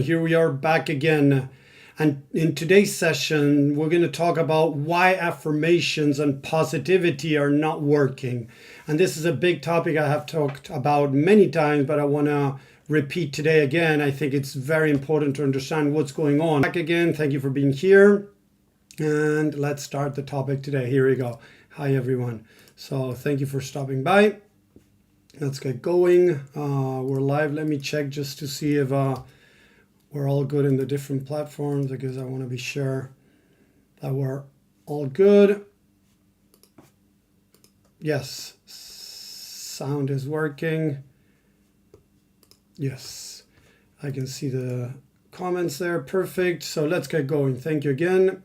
Here we are back again. And in today's session, we're going to talk about why affirmations and positivity are not working. And this is a big topic I have talked about many times, but I want to repeat today again. I think it's very important to understand what's going on. Back again, thank you for being here. And let's start the topic today. Here we go. Hi, everyone. So thank you for stopping by. Let's get going. We're live. Let me check just to see if we're all good in the different platforms, because I want to be sure that we're all good. Yes, sound is working. Yes, I can see the comments there. Perfect. So let's get going. Thank you again.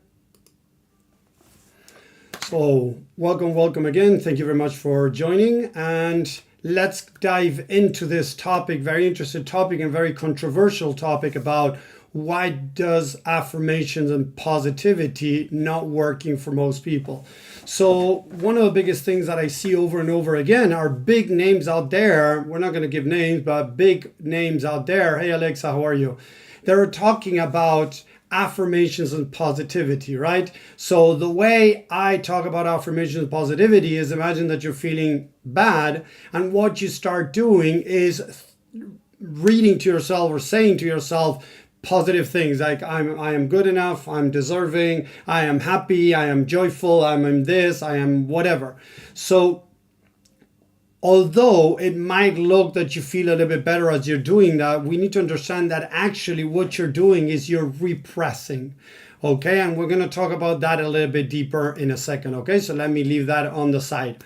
So welcome again. Thank you very much for joining. And let's dive into this topic, very interesting topic and very controversial topic about why does affirmations and positivity not working for most people. So one of the biggest things that I see over and over again are big names out there. We're not going to give names, but big names out there. Hey, Alexa, how are you? They're talking about affirmations and positivity, right? So the way I talk about affirmations and positivity is, imagine that you're feeling bad, and what you start doing is reading to yourself or saying to yourself positive things like I am good enough, I'm deserving, I am happy, I am joyful, I am this, I am whatever. So although it might look that you feel a little bit better as you're doing that, we need to understand that actually what you're doing is you're repressing. Okay, and we're going to talk about that a little bit deeper in a second. Okay, so let me leave that on the side.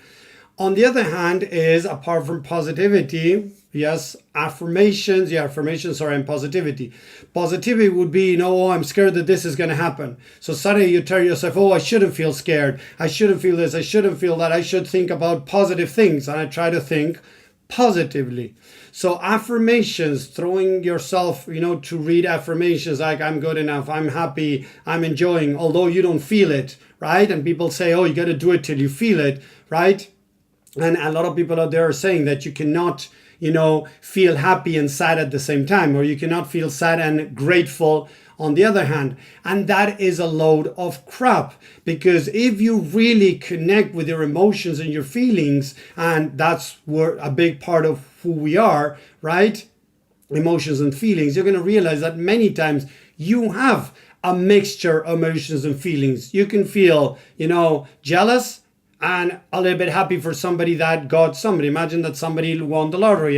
On the other hand is, apart from positivity, yes, affirmations, and positivity. Positivity would be, oh, I'm scared that this is going to happen. So suddenly you tell yourself, oh, I shouldn't feel scared. I shouldn't feel this. I shouldn't feel that. I should think about positive things. And I try to think positively. So affirmations, throwing yourself, to read affirmations like I'm good enough, I'm happy, I'm enjoying, although you don't feel it, right? And people say, oh, you got to do it till you feel it, right? And a lot of people out there are saying that you cannot, feel happy and sad at the same time, or you cannot feel sad and grateful on the other hand. And that is a load of crap, because if you really connect with your emotions and your feelings, and that's where a big part of who we are, right? Emotions and feelings, you're going to realize that many times you have a mixture of emotions and feelings. You can feel, jealous and a little bit happy for somebody that got somebody. Imagine that somebody won the lottery,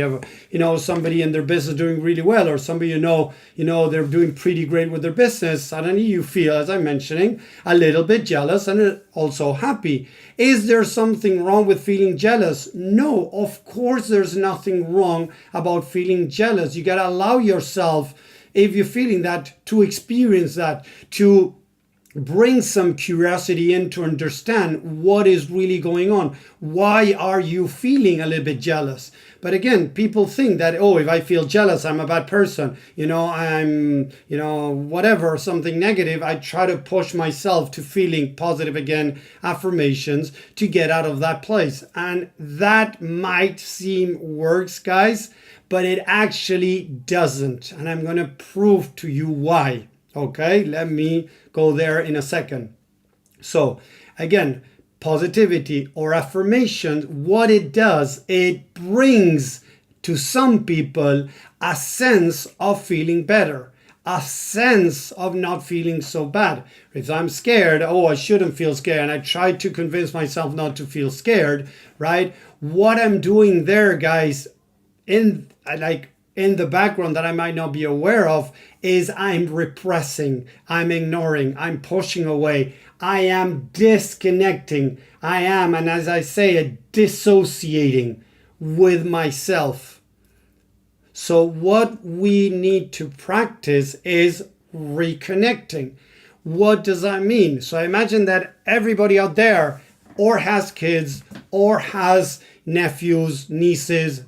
somebody in their business doing really well, or somebody they're doing pretty great with their business. Suddenly you feel, as I'm mentioning, a little bit jealous and also happy. Is there something wrong with feeling jealous? No, of course there's nothing wrong about feeling jealous. You gotta allow yourself, if you're feeling that, to experience that, to bring some curiosity in to understand what is really going on. Why are you feeling a little bit jealous? But again, people think that, oh, if I feel jealous, I'm a bad person. I'm, whatever, something negative. I try to push myself to feeling positive again, affirmations, to get out of that place. And that might seem works, guys, but it actually doesn't. And I'm going to prove to you why. Okay, let me go there in a second. So again, positivity or affirmation, what it does, it brings to some people a sense of feeling better, a sense of not feeling so bad. If I'm scared, oh, I shouldn't feel scared, and I try to convince myself not to feel scared, right? What I'm doing there, guys, in the background that I might not be aware of, is I'm repressing, I'm ignoring, I'm pushing away, I am disconnecting, I am, and as I say, dissociating with myself. So what we need to practice is reconnecting. What does that mean? So I imagine that everybody out there or has kids or has nephews, nieces,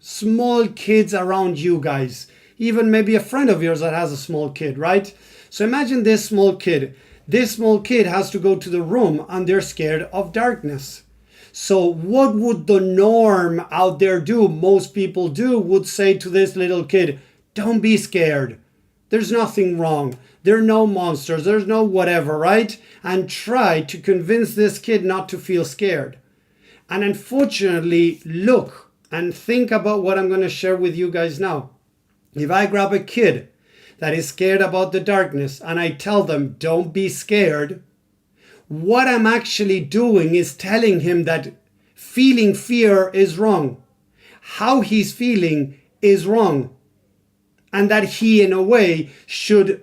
small kids around you guys, even maybe a friend of yours that has a small kid, right? So imagine this small kid. This small kid has to go to the room and they're scared of darkness. So what would the norm out there do? Most people would say to this little kid, don't be scared. There's nothing wrong. There are no monsters. There's no whatever, right? And try to convince this kid not to feel scared. And unfortunately, look and think about what I'm going to share with you guys now. If I grab a kid that is scared about the darkness and I tell them, don't be scared, what I'm actually doing is telling him that feeling fear is wrong. How he's feeling is wrong. And that he, in a way, should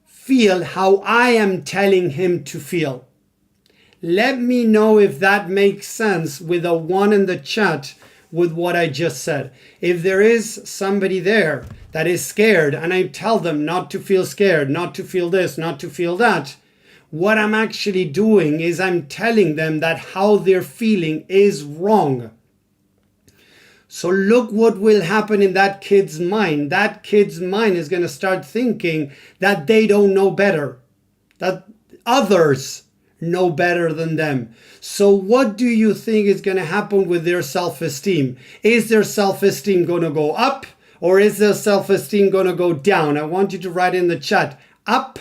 feel how I am telling him to feel. Let me know if that makes sense with a 1 in the chat with what I just said. If there is somebody there that is scared and I tell them not to feel scared, not to feel this, not to feel that, what I'm actually doing is I'm telling them that how they're feeling is wrong. So look what will happen in that kid's mind. That kid's mind is going to start thinking that they don't know better, that others know better than them. So what do you think is going to happen with their self-esteem? Is their self-esteem going to go up, or is their self-esteem going to go down? I want you to write in the chat, up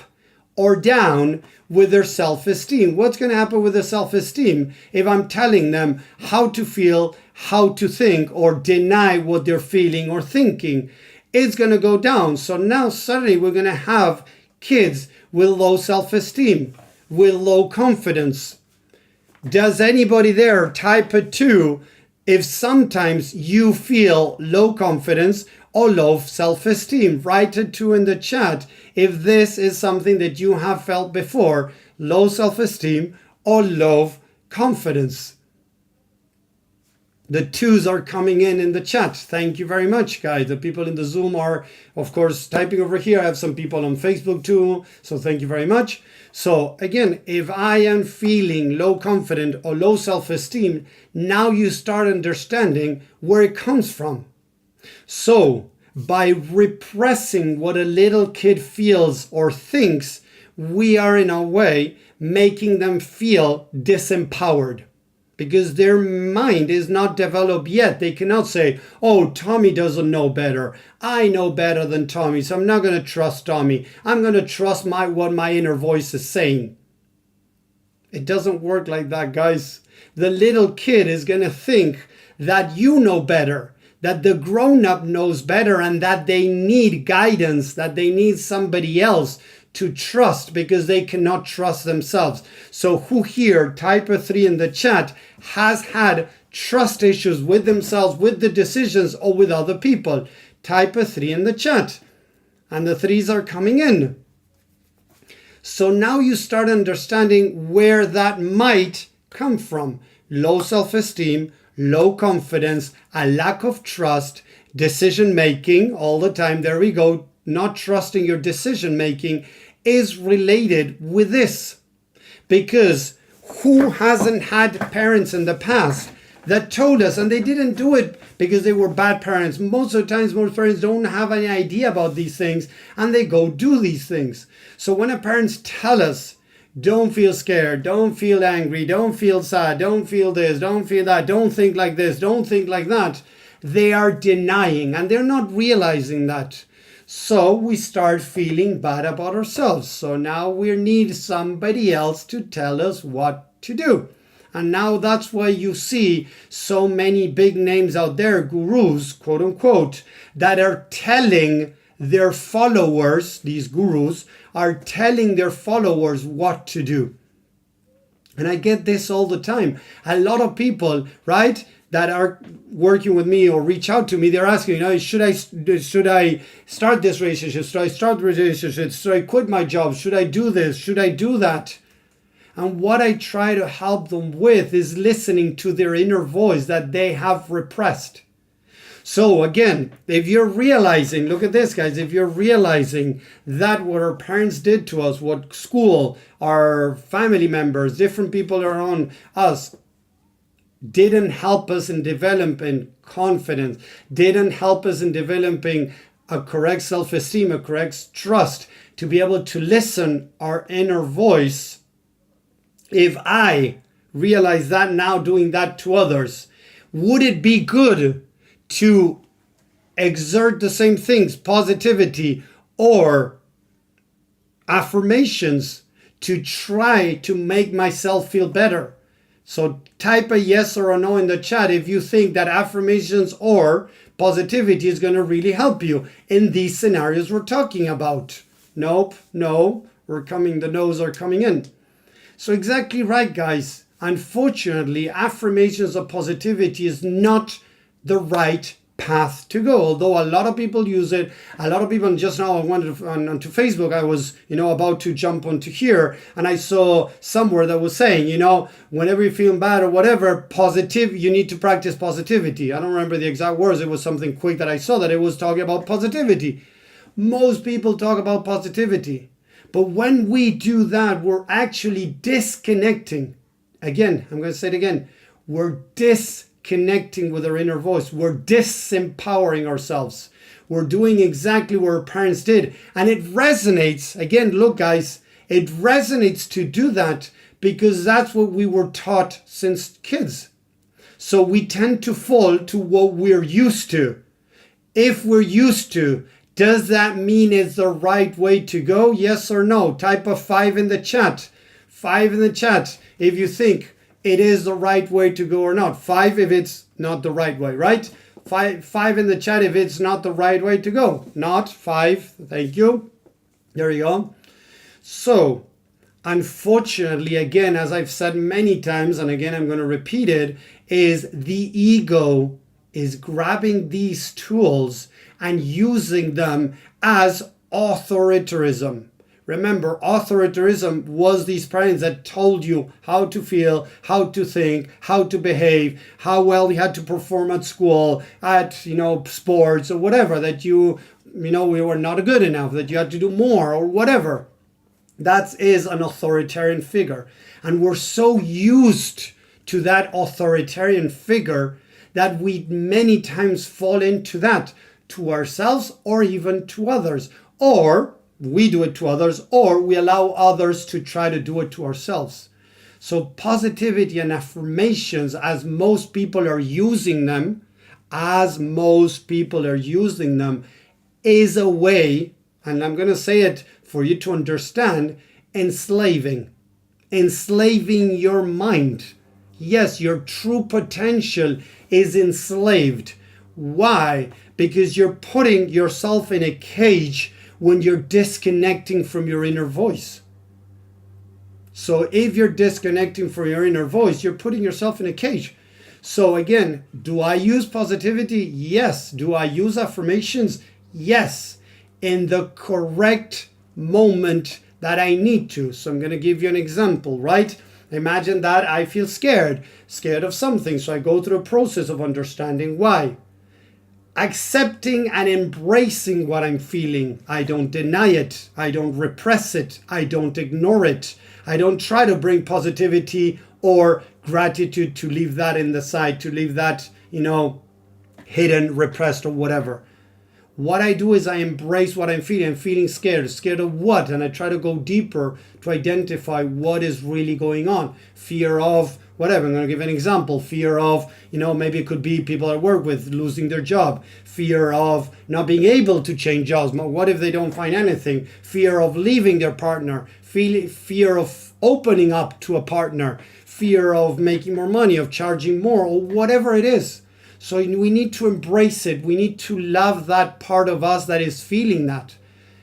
or down with their self-esteem. What's going to happen with their self-esteem if I'm telling them how to feel, how to think, or deny what they're feeling or thinking? It's going to go down. So now suddenly we're going to have kids with low self-esteem, with low confidence. Does anybody there type a 2 if sometimes you feel low confidence or low self-esteem? Write a 2 in the chat if this is something that you have felt before, low self-esteem or low confidence. The 2s are coming in the chat. Thank you very much, guys. The people in the Zoom are, of course, typing over here. I have some people on Facebook too, so thank you very much. So again, if I am feeling low confidence or low self-esteem, now you start understanding where it comes from. So by repressing what a little kid feels or thinks, we are in a way making them feel disempowered. Because their mind is not developed yet. They cannot say, oh, Tommy doesn't know better. I know better than Tommy, so I'm not going to trust Tommy. I'm going to trust what my inner voice is saying. It doesn't work like that, guys. The little kid is going to think that you know better, that the grown-up knows better, and that they need guidance, that they need somebody else to trust because they cannot trust themselves. So who here, type a 3 in the chat, has had trust issues with themselves, with the decisions, or with other people? Type a 3 in the chat. And the 3s are coming in. So now you start understanding where that might come from. Low self-esteem, low confidence, a lack of trust, decision making all the time. There we go. Not trusting your decision making is related with this. Because who hasn't had parents in the past that told us, and they didn't do it because they were bad parents. Most of the times, most parents don't have any idea about these things and they go do these things. So when our parents tell us, don't feel scared, don't feel angry, don't feel sad, don't feel this, don't feel that, don't think like this, don't think like that, they are denying and they're not realizing that. So we start feeling bad about ourselves. So now we need somebody else to tell us what to do. And now that's why you see so many big names out there, gurus, quote unquote, that are telling their followers, these gurus, are telling their followers what to do. And I get this all the time. A lot of people, right, that are working with me or reach out to me, they're asking, should I start this relationship? Should I start the relationship? Should I quit my job? Should I do this? Should I do that? And what I try to help them with is listening to their inner voice that they have repressed. So again, if you're realizing, look at this, guys, if you're realizing that what our parents did to us, what school, our family members, different people around us, didn't help us in developing confidence, didn't help us in developing a correct self-esteem, a correct trust, to be able to listen our inner voice. If I realize that now doing that to others, would it be good to exert the same things, positivity, or affirmations to try to make myself feel better. So type a yes or a no in the chat if you think that affirmations or positivity is going to really help you in these scenarios we're talking about. Nope, no, the no's are coming in. So exactly right, guys. Unfortunately, affirmations of positivity is not the right path to go. Although a lot of people use it, a lot of people, just now I went onto Facebook, I was, about to jump onto here, and I saw somewhere that was saying, whenever you feel bad or whatever, you need to practice positivity. I don't remember the exact words. It was something quick that I saw that it was talking about positivity. Most people talk about positivity. But when we do that, we're actually disconnecting. Again, I'm going to say it again. We're disconnecting with our inner voice. We're disempowering ourselves. We're doing exactly what our parents did. And it resonates. Again, look, guys, it resonates to do that because that's what we were taught since kids. So we tend to fall to what we're used to. If we're used to, does that mean it's the right way to go? Yes or no? Type a 5 in the chat. 5 in the chat if you think it is the right way to go or not. 5 if it's not the right way, right? 5 in the chat if it's not the right way to go. Not 5. Thank you. There you go. So, unfortunately, again, as I've said many times, and again, I'm going to repeat it, is the ego is grabbing these tools and using them as authoritarianism. Remember, authoritarianism was these parents that told you how to feel, how to think, how to behave, how well you had to perform at school, at, sports or whatever, that we were not good enough, that you had to do more or whatever. That is an authoritarian figure. And we're so used to that authoritarian figure that we many times fall into that to ourselves or even to others. Or we do it to others, or we allow others to try to do it to ourselves. So positivity and affirmations, as most people are using them, is a way, and I'm going to say it for you to understand, enslaving your mind. Yes, your true potential is enslaved. Why? Because you're putting yourself in a cage when you're disconnecting from your inner voice. So if you're disconnecting from your inner voice, you're putting yourself in a cage. So again, do I use positivity? Yes. Do I use affirmations? Yes. In the correct moment that I need to. So I'm going to give you an example, right? Imagine that I feel scared of something. So I go through a process of understanding why. Accepting and embracing what I'm feeling. I don't deny it. I don't repress it. I don't ignore it. I don't try to bring positivity or gratitude to leave that in the side, to leave that, hidden, repressed, or whatever. What I do is I embrace what I'm feeling. I'm feeling scared. Scared of what? And I try to go deeper to identify what is really going on. Fear of whatever. I'm going to give an example. Fear of, maybe it could be people I work with losing their job. Fear of not being able to change jobs. What if they don't find anything? Fear of leaving their partner. Fear of opening up to a partner. Fear of making more money, of charging more, or whatever it is. So we need to embrace it. We need to love that part of us that is feeling that.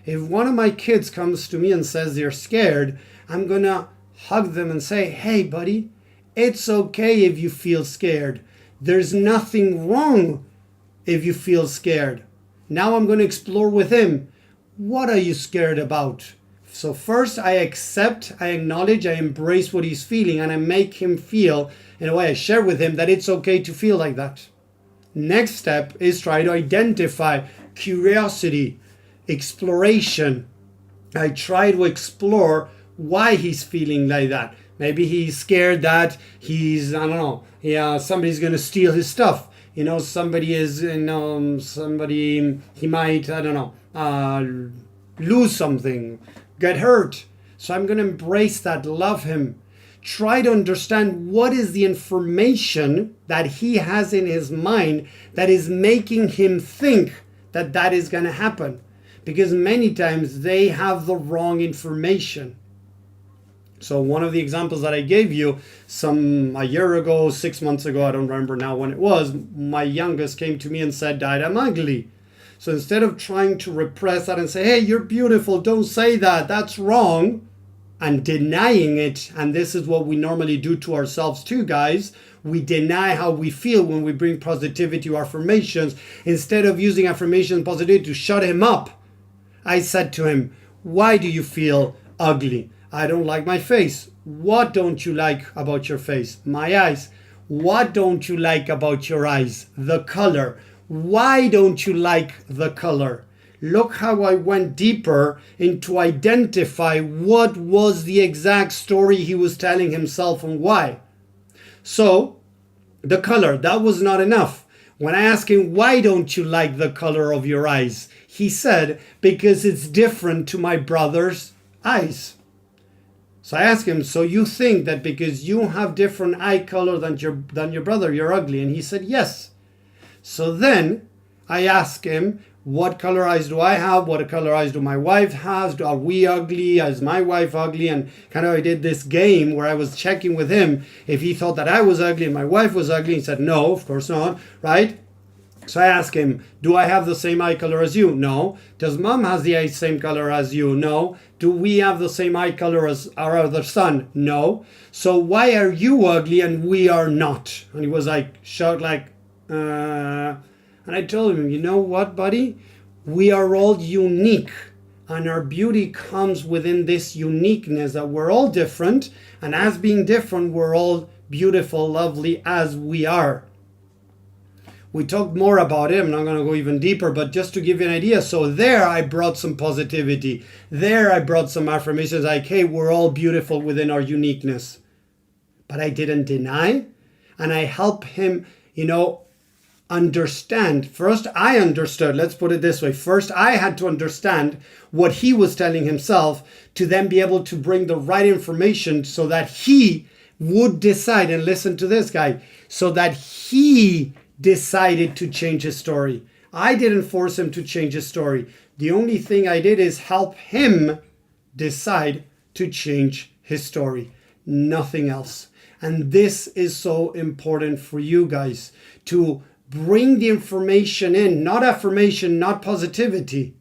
If one of my kids comes to me and says they're scared, I'm going to hug them and say, hey, buddy, it's okay if you feel scared. There's nothing wrong if you feel scared. Now I'm going to explore with him. What are you scared about? So first I accept, I acknowledge, I embrace what he's feeling, and I make him feel, in a way I share with him, that it's okay to feel like that. Next step is try to identify curiosity, exploration. I try to explore why he's feeling like that. Maybe he's scared that somebody's going to steal his stuff. Somebody he might, lose something, get hurt. So I'm going to embrace that, love him. Try to understand what is the information that he has in his mind that is making him think that is going to happen. Because many times they have the wrong information. So one of the examples that I gave you a year ago, 6 months ago, I don't remember now when it was, my youngest came to me and said, Dad, I'm ugly. So instead of trying to repress that and say, hey, you're beautiful, don't say that, that's wrong, and denying it, and this is what we normally do to ourselves too, guys. We deny how we feel when we bring positivity to affirmations. Instead of using affirmation and positivity to shut him up, I said to him, why do you feel ugly? I don't like my face. What don't you like about your face? My eyes. What don't you like about your eyes? The color. Why don't you like the color? Look how I went deeper into identify what was the exact story he was telling himself and why. So, the color, that was not enough. When I asked him, why don't you like the color of your eyes? He said, because it's different to my brother's eyes. So I asked him, so you think that because you have different eye color than your brother, you're ugly? And he said, yes. So then I asked him, what color eyes do I have? What color eyes do my wife have? Are we ugly? Is my wife ugly? And kind of I did this game where I was checking with him if he thought that I was ugly and my wife was ugly. He said, no, of course not, right? So I asked him, do I have the same eye color as you? No. Does mom have the same color as you? No. Do we have the same eye color as our other son? No. So why are you ugly and we are not? And he was like, shout like, And I told him, you know what, buddy? We are all unique. And our beauty comes within this uniqueness that we're all different. And as being different, we're all beautiful, lovely as we are. We talked more about it. I'm not going to go even deeper, but just to give you an idea. So there I brought some positivity. There I brought some affirmations like, hey, we're all beautiful within our uniqueness. But I didn't deny. And I helped him, understand. First, I understood. Let's put it this way. First, I had to understand what he was telling himself to then be able to bring the right information so that he would decide, and listen to this guy, so that he decided to change his story. I didn't force him to change his story. The only thing I did is help him decide to change his story. Nothing else. And this is so important for you guys to bring the information in, not affirmation, not positivity.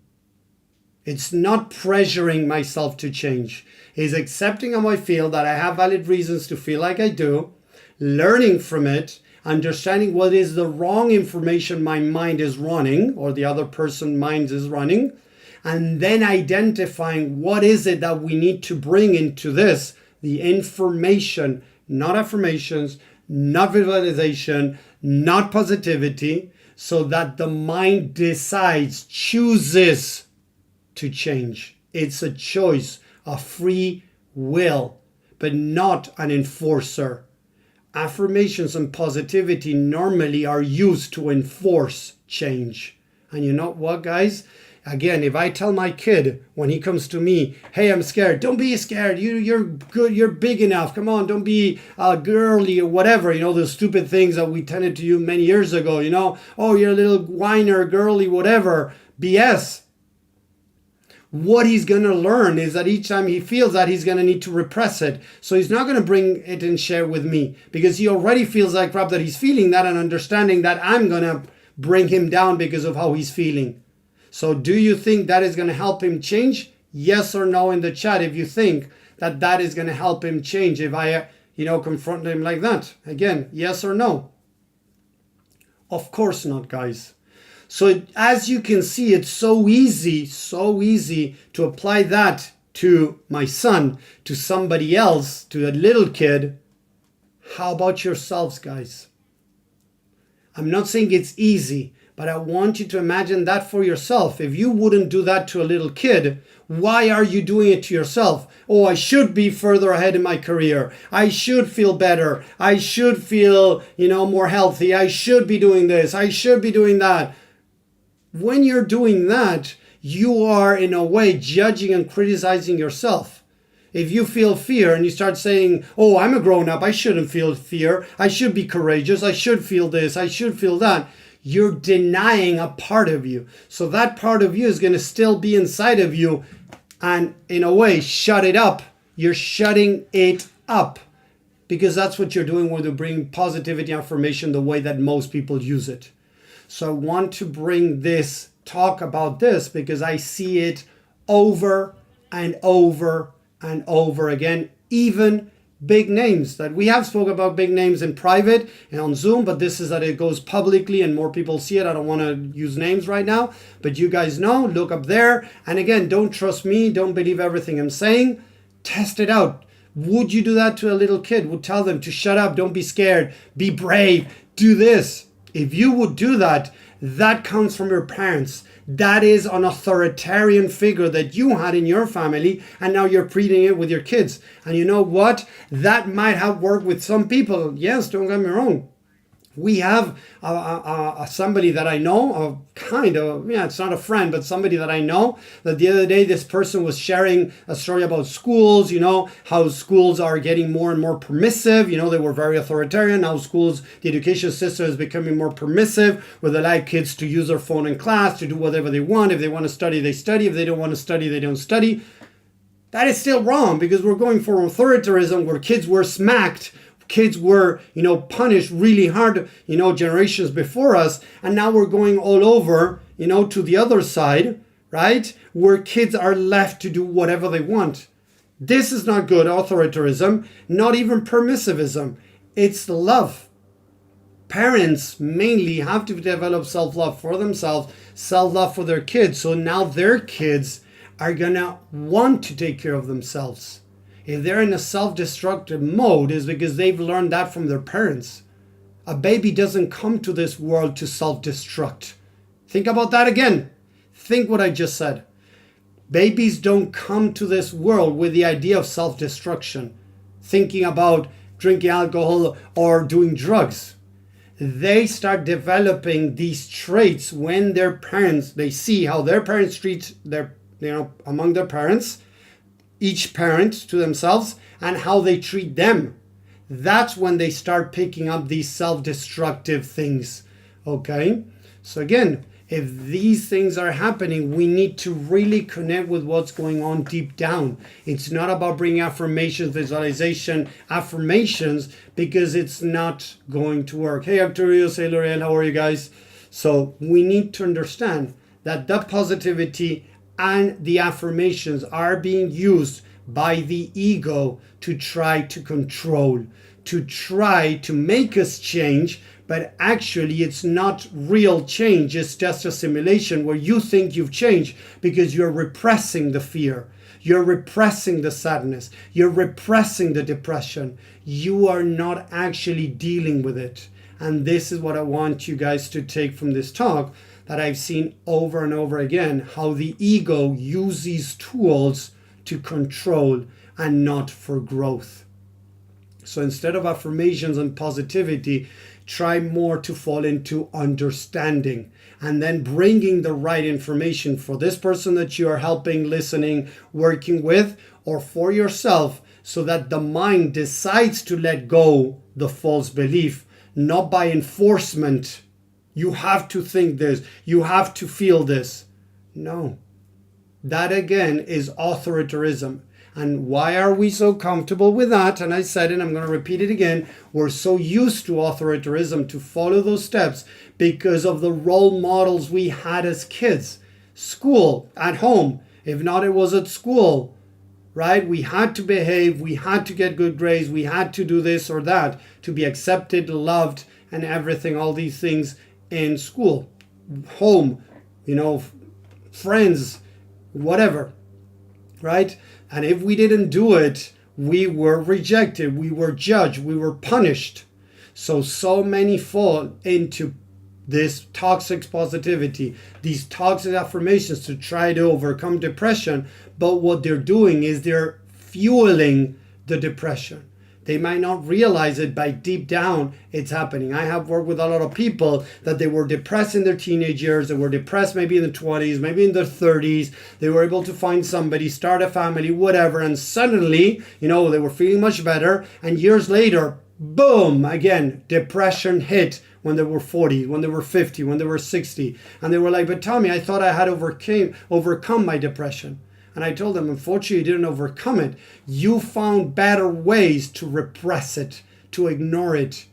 It's not pressuring myself to change. It's accepting how I feel, that I have valid reasons to feel like I do, learning from it, understanding what is the wrong information my mind is running or the other person's mind is running, and then identifying what is it that we need to bring into this, the information, not affirmations, not visualization, not positivity, so that the mind decides, chooses to change. It's a choice, a free will, but not an enforcer. Affirmations and positivity normally are used to enforce change. And you know what, guys? Again, if I tell my kid when he comes to me, hey, I'm scared, don't be scared. You're good. You're big enough. Come on, don't be girly or whatever. The stupid things that we tended to use many years ago. Oh, you're a little whiner, girly, whatever. BS. What he's going to learn is that each time he feels that, he's going to need to repress it. So he's not going to bring it and share with me because he already feels like crap that he's feeling that, and understanding that I'm going to bring him down because of how he's feeling. So do you think that is going to help him change? Yes or no in the chat if you think that that is going to help him change if I, confront him like that. Again, yes or no? Of course not, guys. So as you can see, it's so easy to apply that to my son, to somebody else, to a little kid. How about yourselves, guys? I'm not saying it's easy, but I want you to imagine that for yourself. If you wouldn't do that to a little kid, why are you doing it to yourself? Oh, I should be further ahead in my career. I should feel better. I should feel, more healthy. I should be doing this. I should be doing that. When you're doing that, you are in a way judging and criticizing yourself. If you feel fear and you start saying, oh, I'm a grown up, I shouldn't feel fear, I should be courageous, I should feel this, I should feel that, you're denying a part of you. So that part of you is going to still be inside of you, and in a way, shut it up. You're shutting it up, because that's what you're doing when you bring positivity affirmation the way that most people use it. So I want to bring this talk about this because I see it over and over and over again, even big names that we have spoke about big names in private and on Zoom, but this is that it goes publicly and more people see it. I don't want to use names right now, but you guys know, look up there. And again, don't trust me. Don't believe everything I'm saying. Test it out. Would you do that to a little kid? Would tell them to shut up, don't be scared, be brave, do this. If you would do that, that comes from your parents. That is an authoritarian figure that you had in your family, and now you're preaching it with your kids. And you know what? That might have worked with some people. Yes, don't get me wrong. We have somebody that I know, it's not a friend, but somebody that I know, that the other day this person was sharing a story about schools, how schools are getting more and more permissive. They were very authoritarian. Now schools, the education system is becoming more permissive, where they allow kids to use their phone in class, to do whatever they want. If they want to study, they study. If they don't want to study, they don't study. That is still wrong, because we're going for authoritarianism where kids were smacked. Kids were, punished really hard, generations before us. And now we're going all over, to the other side, right? Where kids are left to do whatever they want. This is not good authoritarianism, not even permissivism. It's love. Parents mainly have to develop self-love for themselves, self-love for their kids. So now their kids are going to want to take care of themselves. If they're in a self-destructive mode, is because they've learned that from their parents. A baby doesn't come to this world to self-destruct. Think about that again. Think what I just said. Babies don't come to this world with the idea of self-destruction, thinking about drinking alcohol or doing drugs. They start developing these traits when their parents, they see how their parents treat among their parents, each parent to themselves, and how they treat them. That's when they start picking up these self-destructive things. Okay? So again, if these things are happening, we need to really connect with what's going on deep down. It's not about bringing affirmations, visualization, affirmations, because it's not going to work. Hey, Arturius, hey, L'Oreal, how are you guys? So we need to understand that the positivity and the affirmations are being used by the ego to try to control, to try to make us change, but actually it's not real change. It's just a simulation where you think you've changed because you're repressing the fear. You're repressing the sadness. You're repressing the depression. You are not actually dealing with it. And this is what I want you guys to take from this talk, that I've seen over and over again, how the ego uses these tools to control and not for growth. So instead of affirmations and positivity, try more to fall into understanding and then bringing the right information for this person that you are helping, listening, working with, or for yourself, so that the mind decides to let go the false belief, not by enforcement. You have to think this. You have to feel this. No. That again is authoritarianism. And why are we so comfortable with that? And I said it, I'm going to repeat it again. We're so used to authoritarianism, to follow those steps, because of the role models we had as kids. School, at home. If not, it was at school, right? We had to behave. We had to get good grades. We had to do this or that to be accepted, loved, and everything, all these things in school, home, friends, whatever, right? And if we didn't do it, we were rejected, we were judged, we were punished. So many fall into this toxic positivity, these toxic affirmations to try to overcome depression. But what they're doing is they're fueling the depression. They might not realize it, but deep down it's happening. I have worked with a lot of people that they were depressed in their teenage years. They were depressed maybe in the 20s, maybe in their 30s. They were able to find somebody, start a family, whatever. And suddenly, they were feeling much better. And years later, boom, again, depression hit when they were 40, when they were 50, when they were 60. And they were like, but Tommy, I thought I had overcome my depression. And I told them, unfortunately, you didn't overcome it. You found better ways to repress it, to ignore it.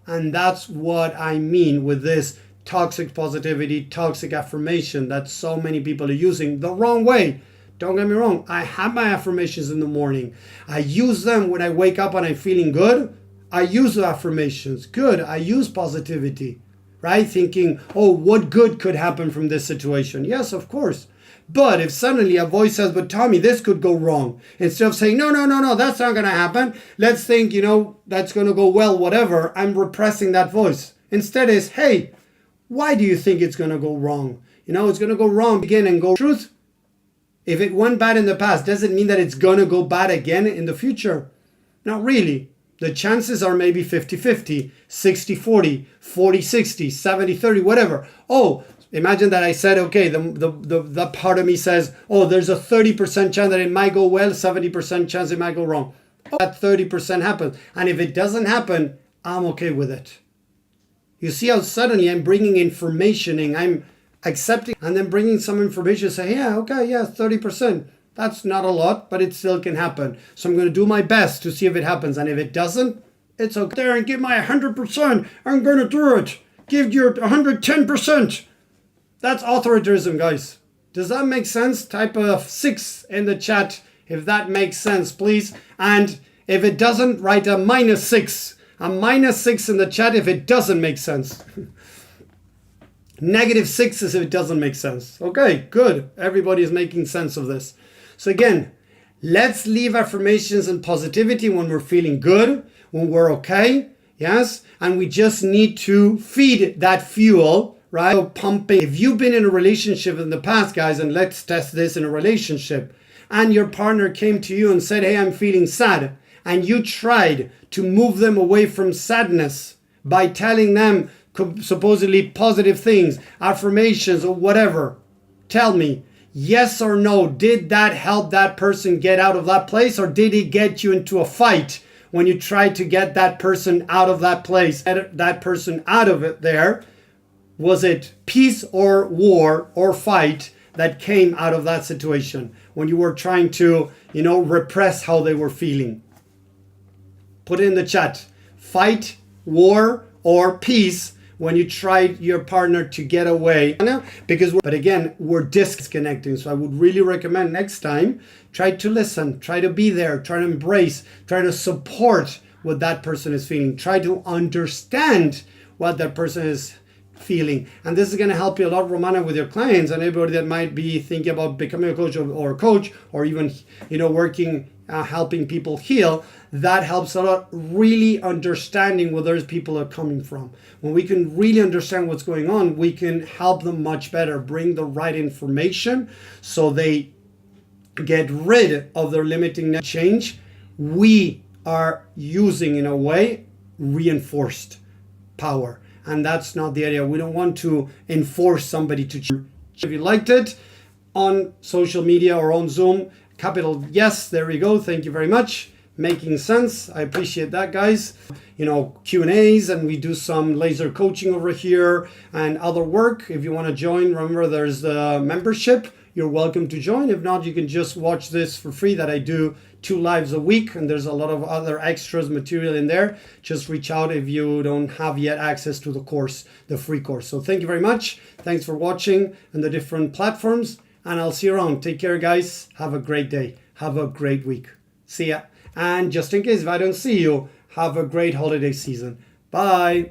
And that's what I mean with this toxic positivity, toxic affirmation that so many people are using the wrong way. Don't get me wrong. I have my affirmations in the morning. I use them when I wake up and I'm feeling good. I use the affirmations. Good. I use positivity, right? Thinking, oh, what good could happen from this situation? Yes, of course. But if suddenly a voice says, but Tommy, this could go wrong. Instead of saying, no, that's not going to happen. Let's think, that's going to go well, whatever. I'm repressing that voice. Instead is, hey, why do you think it's going to go wrong? It's going to go wrong again and go truth. If it went bad in the past, does it mean that it's going to go bad again in the future? Not really. The chances are maybe 50-50, 60-40, 40-60, 70-30, whatever. Oh, imagine that I said, okay, the part of me says, oh, there's a 30% chance that it might go well, 70% chance it might go wrong. Oh, that 30% happens. And if it doesn't happen, I'm okay with it. You see how suddenly I'm bringing information in, I'm accepting, and then bringing some information, say, yeah, okay, yeah, 30%. That's not a lot, but it still can happen. So I'm going to do my best to see if it happens. And if it doesn't, it's okay. There and give my 100%. I'm going to do it. Give your 110%. That's authoritarianism, guys. Does that make sense? Type a 6 in the chat if that makes sense, please. And if it doesn't, write a -6. A -6 in the chat if it doesn't make sense. -6 is if it doesn't make sense. Okay, good. Everybody is making sense of this. So again, let's leave affirmations and positivity when we're feeling good, when we're okay, yes? And we just need to feed that fuel, right? So pumping. If you've been in a relationship in the past, guys, and let's test this in a relationship, and your partner came to you and said, hey, I'm feeling sad, and you tried to move them away from sadness by telling them supposedly positive things, affirmations or whatever, tell me, yes or no, did that help that person get out of that place, or did it get you into a fight when you tried to get that person out of that place, that person out of it there? Was it peace or war or fight that came out of that situation when you were trying to, repress how they were feeling? Put it in the chat. Fight, war, or peace when you tried your partner to get away. But again, we're disconnecting. So I would really recommend next time, try to listen, try to be there, try to embrace, try to support what that person is feeling. Try to understand what that person is feeling. And this is going to help you a lot, Romana, with your clients and everybody that might be thinking about becoming a coach or even, working, helping people heal. That helps a lot, really understanding where those people are coming from. When we can really understand what's going on, we can help them much better, bring the right information so they get rid of their limiting change. We are using, in a way, reinforced power. And that's not the idea. We don't want to enforce somebody to change. If you liked it on social media or on Zoom, capital yes, there we go. Thank you very much. Making sense. I appreciate that, guys. Q&As, and we do some laser coaching over here and other work. If you want to join, remember there's the membership. You're welcome to join. If not, you can just watch this for free, that I do 2 lives a week, and there's a lot of other extras material in there. Just reach out if you don't have yet access to the course, the free course. So thank you very much. Thanks for watching on the different platforms, and I'll see you around. Take care, guys. Have a great day. Have a great week. See ya. And just in case if I don't see you, have a great holiday season. Bye.